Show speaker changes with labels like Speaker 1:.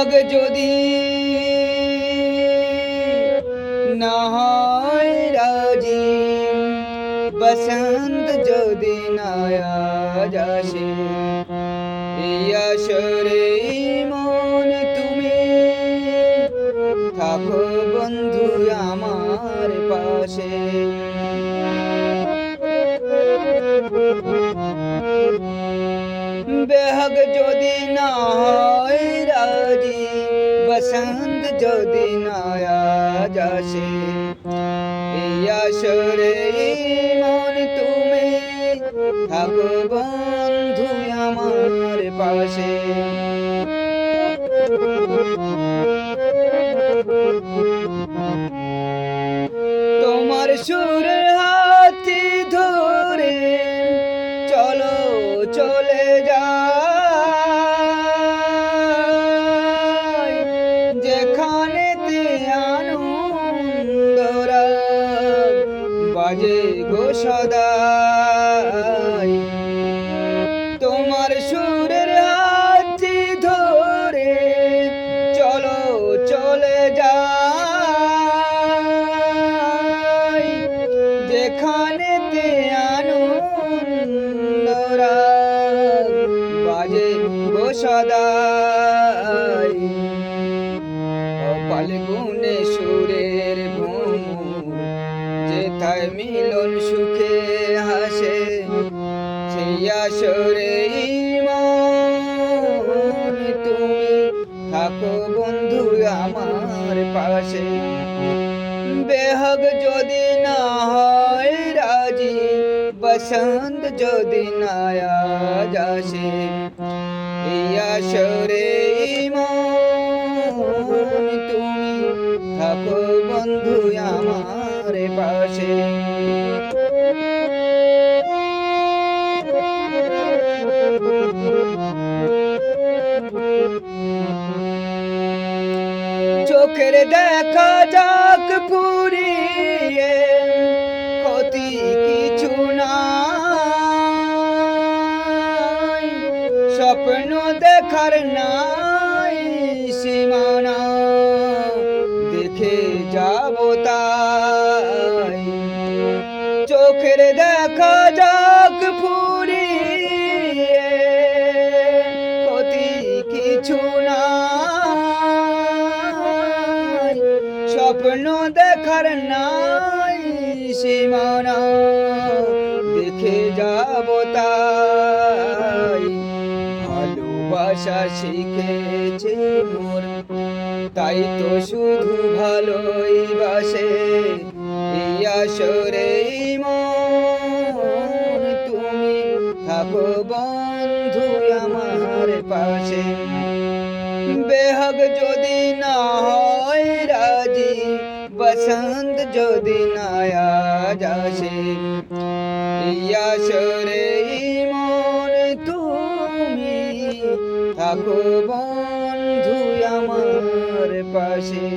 Speaker 1: বেহগ যদি না হয় রাজি, বসন্ত যদি না আজ আসে, এই আসরে মন তুমি থাকো বন্ধু আমার পাশে। বেহগ যদি না হয় রাজি, বসন্ত যদি না আজ আসে, এই আসরে মন তুমি থাকো বন্ধু আমার পাশে। তোমার সুরের হাতটি ধরে চলো চলে যাই, যেখানেতে আনন্দ রাগ বাজে গো সদাই। তোমার সুরের হাতটি ধরে চলো চলে যাই, যেখানেতে আনন্দ রাগ বাজে গো সদাই। কপাল গুনে সুরের ভ্রমর, যেথায় মিলন সুখে হাসে, সেই আসরে মন তুমি থাকো বন্ধু আমার পাশে। বেহগ যদি না হয় রাজি, বসন্ত যদি না আজ আসে, এই আসরে মন তুমি থাকো বন্ধু আমার পাশে। চোখের দেখা যাক পুরিয়ে, ক্ষতি কিছু নাই, স্বপ্ন দেখার নাই সীমানা, দেখে যাব তাই। চোখের দেখা যাক পুরিয়ে, ক্ষতি কিছু নাই, স্বপ্ন দেখার নাই সীমানা, দেখে যাব তাই। ভালোবাসা শিখেছে মোর, তাই তো শুধু ভালোই বাসে, এই আসরে মন তুমি থাকো বন্ধু আমার পাশে। বেহগ যদি না হয় রাজি, বসন্ত যদি না আজ আসে, এই আসরে মন তুমি থাকো বন্ধু আমার পাশে।